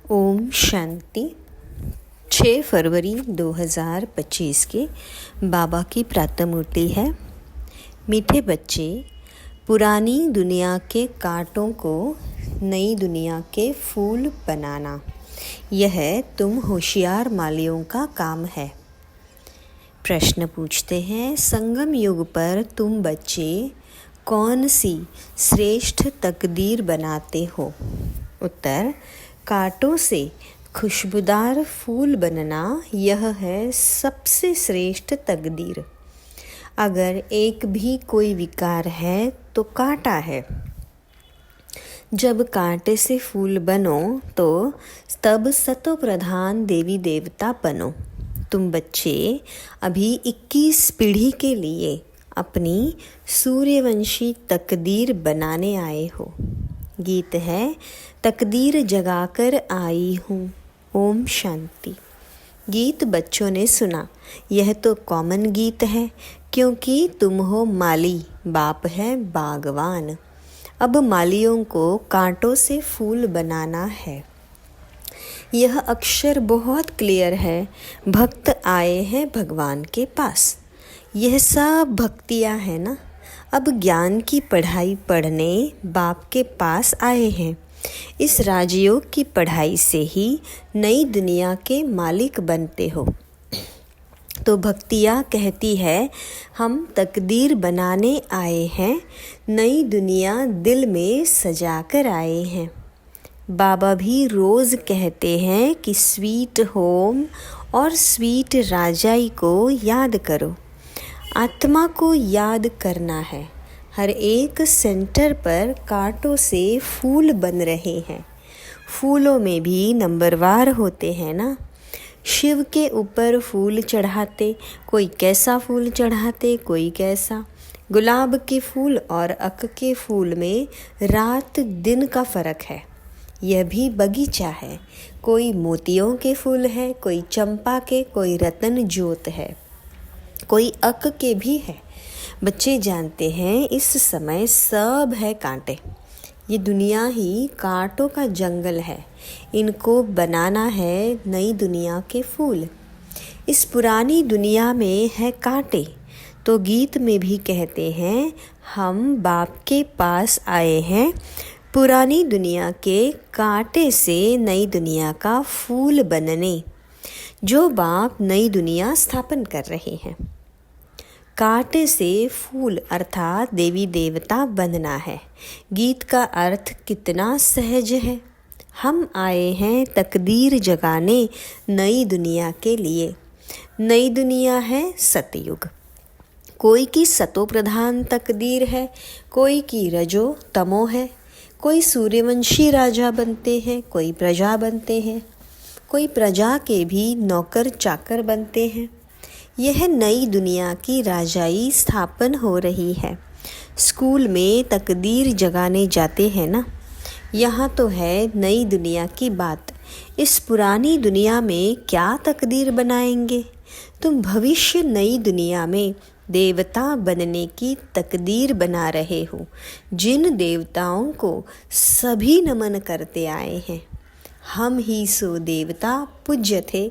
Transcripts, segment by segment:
ओम शांति। 6 फरवरी 2025 के बाबा की प्रातःमूर्ति है। मीठे बच्चे, पुरानी दुनिया के कांटों को नई दुनिया के फूल बनाना, यह तुम होशियार मालियों का काम है। प्रश्न पूछते हैं, संगम युग पर तुम बच्चे कौन सी श्रेष्ठ तकदीर बनाते हो? उत्तर, कांटों से खुशबूदार फूल बनना, यह है सबसे श्रेष्ठ तकदीर। अगर एक भी कोई विकार है तो कांटा है। जब कांटे से फूल बनो तो तब सतो प्रधान देवी देवता बनो। तुम बच्चे अभी 21 पीढ़ी के लिए अपनी सूर्यवंशी तकदीर बनाने आए हो। गीत है, तकदीर जगाकर आई हूँ। ओम शांति। गीत बच्चों ने सुना। यह तो कॉमन गीत है, क्योंकि तुम हो माली, बाप है बागवान। अब मालियों को कांटों से फूल बनाना है। यह अक्षर बहुत क्लियर है। भक्त आए हैं भगवान के पास। यह सब भक्तियाँ है ना। अब ज्ञान की पढ़ाई पढ़ने बाप के पास आए हैं। इस राजयोग की पढ़ाई से ही नई दुनिया के मालिक बनते हो। तो भक्तियाँ कहती है, हम तकदीर बनाने आए हैं, नई दुनिया दिल में सजा कर आए हैं। बाबा भी रोज़ कहते हैं कि स्वीट होम और स्वीट राजाई को याद करो। आत्मा को याद करना है। हर एक सेंटर पर कांटों से फूल बन रहे हैं। फूलों में भी नंबरवार होते हैं ना। शिव के ऊपर फूल चढ़ाते, कोई कैसा फूल चढ़ाते, कोई कैसा। गुलाब के फूल और अक के फूल में रात दिन का फ़र्क है। यह भी बगीचा है। कोई मोतियों के फूल है, कोई चंपा के, कोई रतन ज्योत है, कोई अक के भी है। बच्चे जानते हैं इस समय सब है कांटे। ये दुनिया ही कांटों का जंगल है। इनको बनाना है नई दुनिया के फूल। इस पुरानी दुनिया में है कांटे। तो गीत में भी कहते हैं, हम बाप के पास आए हैं, पुरानी दुनिया के कांटे से नई दुनिया का फूल बनने। जो बाप नई दुनिया स्थापन कर रहे हैं। कांटे से फूल अर्थात देवी देवता बनना है। गीत का अर्थ कितना सहज है। हम आए हैं तकदीर जगाने नई दुनिया के लिए। नई दुनिया है सतयुग। कोई की सतो प्रधान तकदीर है, कोई की रजो तमो है। कोई सूर्यवंशी राजा बनते हैं, कोई प्रजा बनते हैं, कोई प्रजा के भी नौकर चाकर बनते हैं। यह नई दुनिया की राजाई स्थापन हो रही है। स्कूल में तकदीर जगाने जाते हैं ना। यहाँ तो है नई दुनिया की बात। इस पुरानी दुनिया में क्या तकदीर बनाएंगे? तुम भविष्य नई दुनिया में देवता बनने की तकदीर बना रहे हो। जिन देवताओं को सभी नमन करते आए हैं। हम ही सो देवता पूज्य थे,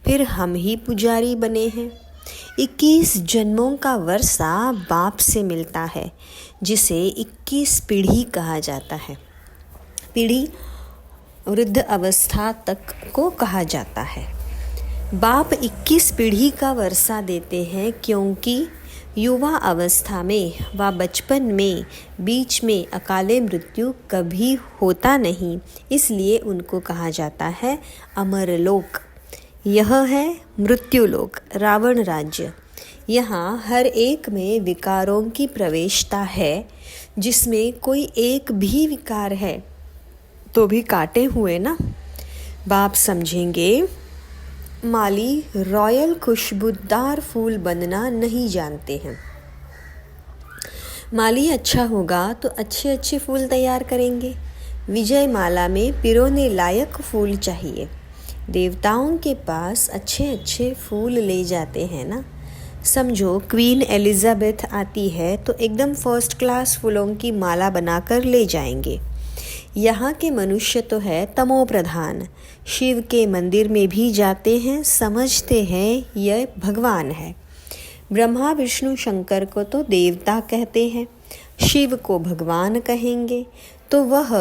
फिर हम ही पुजारी बने हैं। 21 जन्मों का वर्षा बाप से मिलता है, जिसे 21 पीढ़ी कहा जाता है। पीढ़ी वृद्ध अवस्था तक को कहा जाता है। बाप 21 पीढ़ी का वर्षा देते हैं, क्योंकि युवा अवस्था में व बचपन में बीच में अकाले मृत्यु कभी होता नहीं, इसलिए उनको कहा जाता है अमरलोक। यह है मृत्युलोक, रावण राज्य। यहाँ हर एक में विकारों की प्रवेशता है। जिसमें कोई एक भी विकार है तो भी काटे हुए ना। बाप समझेंगे, माली रॉयल खुशबूदार फूल बनना नहीं जानते हैं। माली अच्छा होगा तो अच्छे अच्छे फूल तैयार करेंगे। विजय माला में पिरोने लायक फूल चाहिए। देवताओं के पास अच्छे अच्छे फूल ले जाते हैं ना। समझो क्वीन एलिजाबेथ आती है तो एकदम फर्स्ट क्लास फूलों की माला बनाकर ले जाएंगे। यहाँ के मनुष्य तो है तमो प्रधान। शिव के मंदिर में भी जाते हैं, समझते हैं यह भगवान है। ब्रह्मा विष्णु शंकर को तो देवता कहते हैं, शिव को भगवान कहेंगे तो वह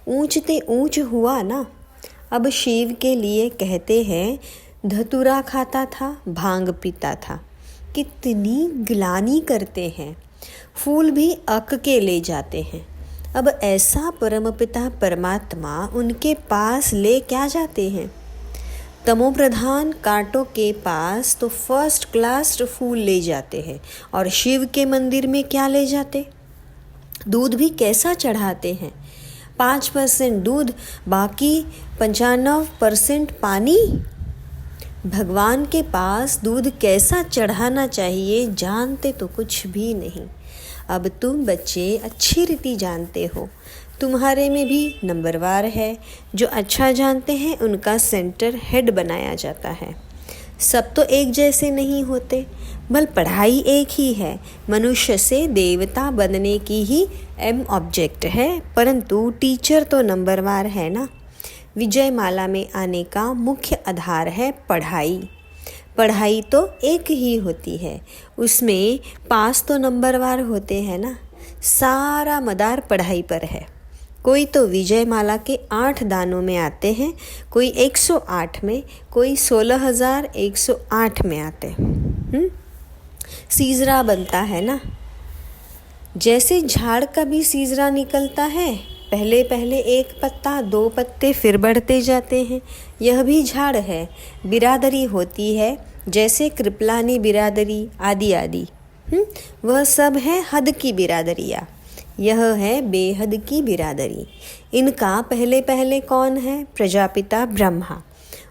ऊंचते ऊंच हुआ ना। अब शिव के लिए कहते हैं धतूरा खाता था, भांग पीता था। कितनी ग्लानि करते हैं, फूल भी अक के ले जाते हैं। अब ऐसा परमपिता परमात्मा उनके पास ले क्या जाते हैं? तमोप्रधान कांटों के पास तो फर्स्ट क्लास फूल ले जाते हैं, और शिव के मंदिर में क्या ले जाते? दूध भी कैसा चढ़ाते हैं? 5% दूध, बाकी 95% पानी। भगवान के पास दूध कैसा चढ़ाना चाहिए जानते तो कुछ भी नहीं। अब तुम बच्चे अच्छी रीति जानते हो, तुम्हारे में भी नंबरवार है। जो अच्छा जानते हैं उनका सेंटर हेड बनाया जाता है। सब तो एक जैसे नहीं होते, बल पढ़ाई एक ही है। मनुष्य से देवता बनने की ही एम ऑब्जेक्ट है, परंतु टीचर तो नंबरवार है ना। विजय माला में आने का मुख्य आधार है पढ़ाई। पढ़ाई तो एक ही होती है, उसमें पास तो नंबरवार होते हैं ना। सारा मदार पढ़ाई पर है। कोई तो विजय माला के 8 दानों में आते हैं, कोई 108 में, कोई 16,108 में आते। सीजरा बनता है ना। जैसे झाड़ का भी सीजरा निकलता है, पहले पहले 1 पत्ता 2 पत्ते फिर बढ़ते जाते हैं। यह भी झाड़ है। बिरादरी होती है, जैसे कृपलानी बिरादरी आदि आदि। वह सब है हद की बिरादरियाँ। यह है बेहद की बिरादरी। इनका पहले पहले कौन है? प्रजापिता ब्रह्मा।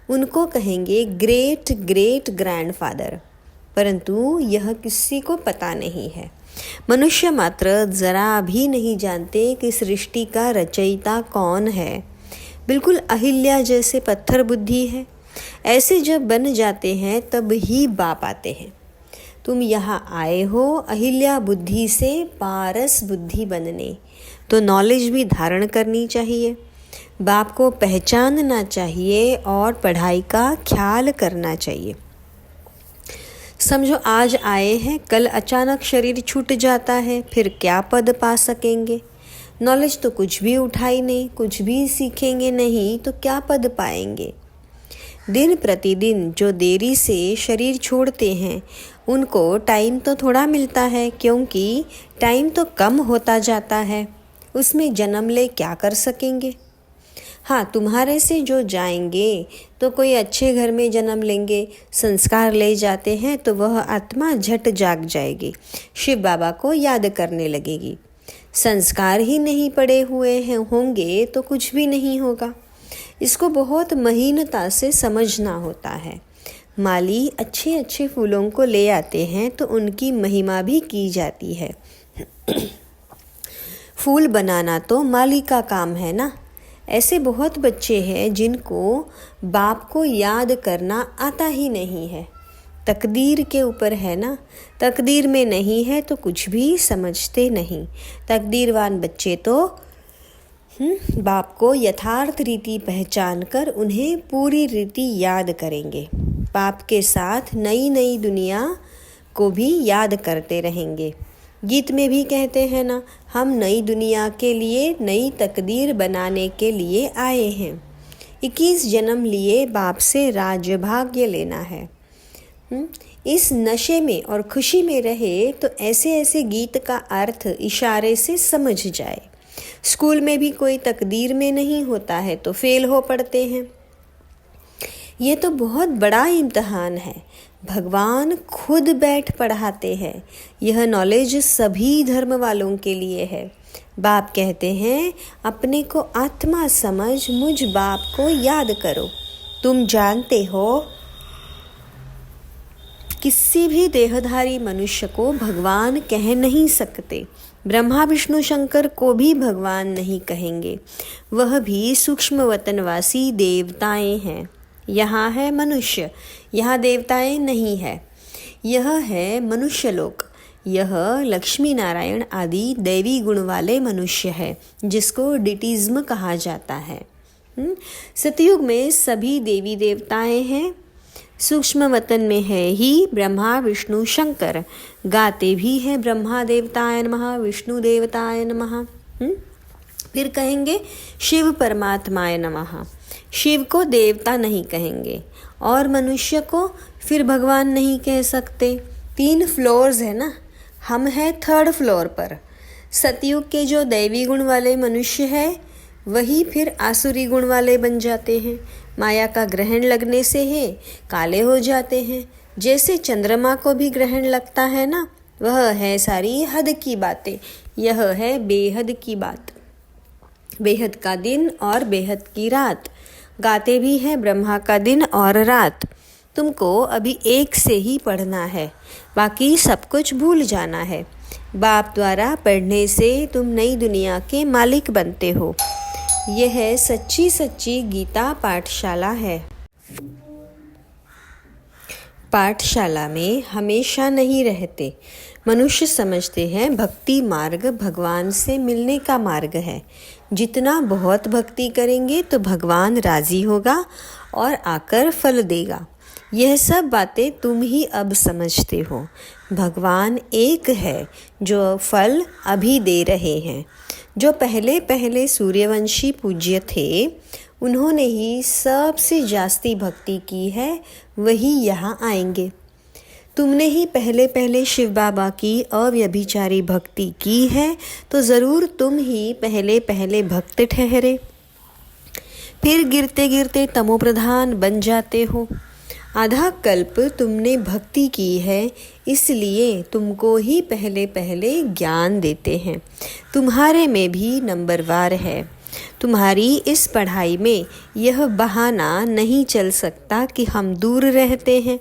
उनको कहेंगे ग्रेट ग्रेट ग्रैंडफादर, परंतु यह किसी को पता नहीं है। मनुष्य मात्र जरा भी नहीं जानते कि सृष्टि का रचयिता कौन है। बिल्कुल अहिल्या जैसे पत्थर बुद्धि है। ऐसे जब बन जाते हैं तब ही बाप आते हैं। तुम यहाँ आए हो अहिल्या बुद्धि से पारस बुद्धि बनने, तो नॉलेज भी धारण करनी चाहिए। बाप को पहचानना चाहिए और पढ़ाई का ख्याल करना चाहिए। समझो आज आए हैं, कल अचानक शरीर छूट जाता है, फिर क्या पद पा सकेंगे? नॉलेज तो कुछ भी उठाई नहीं, कुछ भी सीखेंगे नहीं तो क्या पद पाएंगे? दिन प्रतिदिन जो देरी से शरीर छोड़ते हैं उनको टाइम तो थोड़ा मिलता है, क्योंकि टाइम तो कम होता जाता है। उसमें जन्म ले क्या कर सकेंगे? हाँ, तुम्हारे से जो जाएंगे तो कोई अच्छे घर में जन्म लेंगे, संस्कार ले जाते हैं तो वह आत्मा झट जाग जाएगी, शिव बाबा को याद करने लगेगी। संस्कार ही नहीं पड़े हुए हैं होंगे तो कुछ भी नहीं होगा। इसको बहुत महीनता से समझना होता है। माली अच्छे अच्छे फूलों को ले आते हैं तो उनकी महिमा भी की जाती है। फूल बनाना तो माली का काम है ना। ऐसे बहुत बच्चे हैं जिनको बाप को याद करना आता ही नहीं है। तकदीर के ऊपर है ना। तकदीर में नहीं है तो कुछ भी समझते नहीं। तकदीरवान बच्चे तो बाप को यथार्थ रीति पहचान कर उन्हें पूरी रीति याद करेंगे। बाप के साथ नई नई दुनिया को भी याद करते रहेंगे। गीत में भी कहते हैं ना, हम नई दुनिया के लिए नई तकदीर बनाने के लिए आए हैं। 21 जन्म लिए बाप से राजभाग्य लेना है। इस नशे में और खुशी में रहे तो ऐसे ऐसे गीत का अर्थ इशारे से समझ जाए। स्कूल में भी कोई तकदीर में नहीं होता है तो फेल हो पड़ते हैं। ये तो बहुत बड़ा इम्तहान है। भगवान खुद बैठ पढ़ाते हैं। यह नॉलेज सभी धर्म वालों के लिए है। बाप कहते हैं अपने को आत्मा समझ, मुझ बाप को याद करो। तुम जानते हो किसी भी देहधारी मनुष्य को भगवान कह नहीं सकते। ब्रह्मा विष्णु शंकर को भी भगवान नहीं कहेंगे। वह भी सूक्ष्म वतनवासी देवताएं हैं। यहाँ है मनुष्य, यहाँ देवताएं नहीं है। यह है मनुष्य लोक। यह लक्ष्मी नारायण आदि दैवी गुण वाले मनुष्य है, जिसको डिटिज्म कहा जाता है। सतयुग में सभी देवी देवताएं हैं। सूक्ष्म वतन में है ही ब्रह्मा विष्णु शंकर, गाते भी हैं ब्रह्मा देवताय नमः विष्णु देवताय नमः। फिर कहेंगे शिव परमात्माय नमः। शिव को देवता नहीं कहेंगे और मनुष्य को फिर भगवान नहीं कह सकते। 3 फ्लोर्स है ना, हम हैं 3rd फ्लोर पर। सतयुग के जो दैवी गुण वाले मनुष्य है वही फिर आसुरी गुण वाले बन जाते हैं। माया का ग्रहण लगने से है काले हो जाते हैं। जैसे चंद्रमा को भी ग्रहण लगता है ना, वह है सारी हद की बातें। यह है बेहद की बात, बेहद का दिन और बेहद की रात। गाते भी है ब्रह्मा का दिन और रात। तुमको अभी एक से ही पढ़ना है, बाकी सब कुछ भूल जाना है। बाप द्वारा पढ़ने से तुम नई दुनिया के मालिक बनते हो। यह सच्ची सच्ची गीता पाठशाला है। पाठशाला में हमेशा नहीं रहते। मनुष्य समझते हैं भक्ति मार्ग भगवान से मिलने का मार्ग है। जितना बहुत भक्ति करेंगे तो भगवान राजी होगा और आकर फल देगा। यह सब बातें तुम ही अब समझते हो। भगवान एक है जो फल अभी दे रहे हैं। जो पहले पहले सूर्यवंशी पूज्य थे, उन्होंने ही सबसे जास्ती भक्ति की है, वही यहाँ आएंगे। तुमने ही पहले पहले शिव बाबा की अव्यभिचारी भक्ति की है, तो ज़रूर तुम ही पहले पहले भक्त ठहरे। फिर गिरते गिरते तमोप्रधान बन जाते हो। आधा कल्प तुमने भक्ति की है, इसलिए तुमको ही पहले पहले ज्ञान देते हैं। तुम्हारे में भी नंबरवार है। तुम्हारी इस पढ़ाई में यह बहाना नहीं चल सकता कि हम दूर रहते हैं,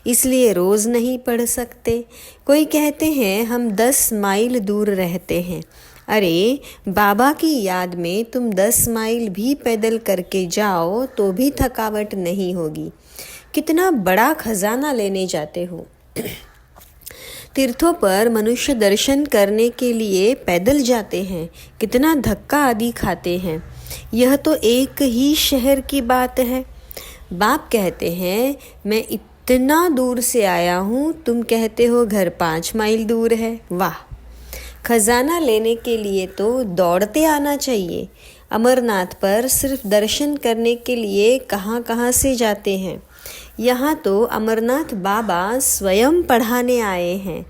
इसलिए रोज़ नहीं पढ़ सकते। कोई कहते हैं हम 10 माइल दूर रहते हैं। अरे बाबा की याद में तुम 10 माइल भी पैदल करके जाओ तो भी थकावट नहीं होगी। कितना बड़ा खजाना लेने जाते हो। तीर्थों पर मनुष्य दर्शन करने के लिए पैदल जाते हैं, कितना धक्का आदि खाते हैं। यह तो एक ही शहर की बात है। बाप कहते हैं मैं इतना दूर से आया हूँ, तुम कहते हो घर 5 माइल दूर है। वाह! खजाना लेने के लिए तो दौड़ते आना चाहिए। अमरनाथ पर सिर्फ दर्शन करने के लिए कहाँ कहाँ से जाते हैं। यहाँ तो अमरनाथ बाबा स्वयं पढ़ाने आए हैं।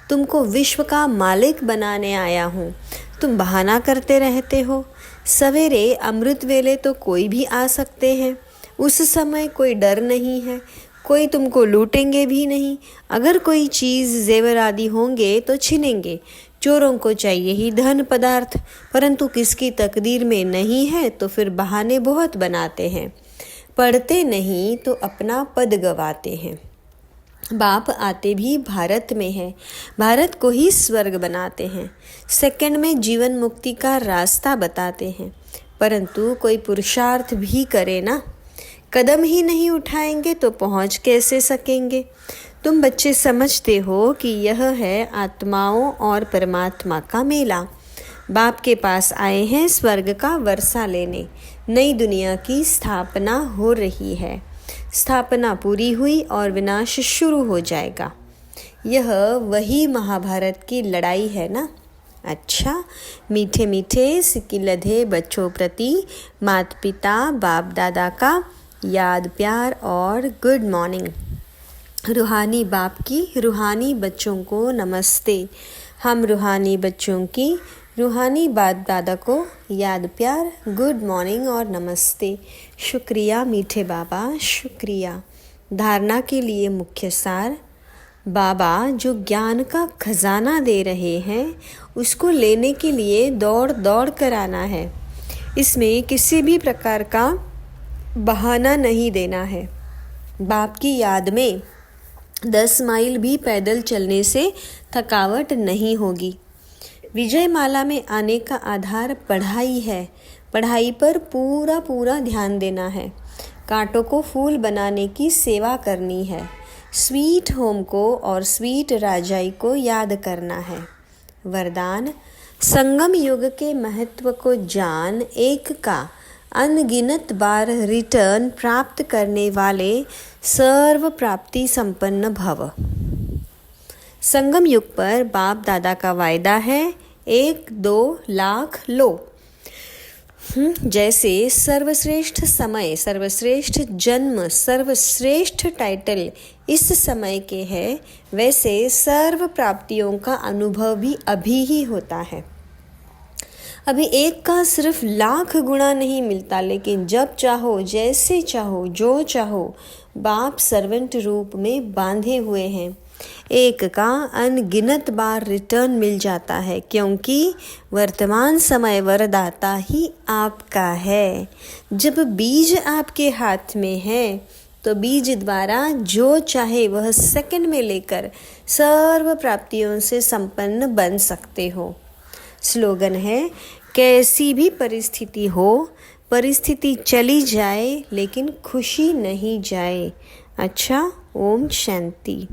तुमको विश्व का मालिक बनाने आया हूँ। तुम बहाना करते रहते हो। सवेरे अमृत वेले तो कोई भी आ सकते हैं। उस समय कोई डर नहीं है, कोई तुमको लूटेंगे भी नहीं। अगर कोई चीज़ जेवर आदि होंगे तो छिनेंगे। चोरों को चाहिए ही धन पदार्थ, परंतु किसकी तकदीर में नहीं है तो फिर बहाने बहुत बनाते हैं। पढ़ते नहीं तो अपना पद गवाते हैं। बाप आते भी भारत में है, भारत को ही स्वर्ग बनाते हैं। सेकंड में जीवन मुक्ति का रास्ता बताते हैं, परंतु कोई पुरुषार्थ भी करे ना। कदम ही नहीं उठाएंगे तो पहुंच कैसे सकेंगे। तुम बच्चे समझते हो कि यह है आत्माओं और परमात्मा का मेला। बाप के पास आए हैं स्वर्ग का वर्षा लेने। नई दुनिया की स्थापना हो रही है। स्थापना पूरी हुई और विनाश शुरू हो जाएगा। यह वही महाभारत की लड़ाई है ना। अच्छा, मीठे मीठे सिकिलधे बच्चों प्रति माता पिता बाप दादा का याद प्यार और गुड मॉर्निंग। रूहानी बाप की रूहानी बच्चों को नमस्ते। हम रूहानी बच्चों की रूहानी बाप दादा को याद प्यार गुड मॉर्निंग और नमस्ते। शुक्रिया मीठे बाबा, शुक्रिया। धारणा के लिए मुख्य सार। बाबा जो ज्ञान का खजाना दे रहे हैं, उसको लेने के लिए दौड़ दौड़ कर आना है। इसमें किसी भी प्रकार का बहाना नहीं देना है। बाप की याद में 10 माइल भी पैदल चलने से थकावट नहीं होगी। विजय माला में आने का आधार पढ़ाई है। पढ़ाई पर पूरा पूरा ध्यान देना है। कांटों को फूल बनाने की सेवा करनी है। स्वीट होम को और स्वीट राजाई को याद करना है। वरदान, संगम युग के महत्व को जान, एक का अनगिनत बार रिटर्न प्राप्त करने वाले सर्व प्राप्ति संपन्न भव। संगम युग पर बाप दादा का वायदा है, 1-2 लाख लो। जैसे सर्वश्रेष्ठ समय, सर्वश्रेष्ठ जन्म, सर्वश्रेष्ठ टाइटल इस समय के है, वैसे सर्व प्राप्तियों का अनुभव भी अभी ही होता है। अभी एक का सिर्फ लाख गुना नहीं मिलता, लेकिन जब चाहो, जैसे चाहो, जो चाहो, बाप सर्वेंट रूप में बांधे हुए हैं। एक का अनगिनत बार रिटर्न मिल जाता है, क्योंकि वर्तमान समय वरदाता ही आपका है। जब बीज आपके हाथ में है तो बीज द्वारा जो चाहे वह सेकंड में लेकर सर्व प्राप्तियों से संपन्न बन सकते हो। स्लोगन है, कैसी भी परिस्थिति हो, परिस्थिति चली जाए लेकिन खुशी नहीं जाए। अच्छा, ओम शांति।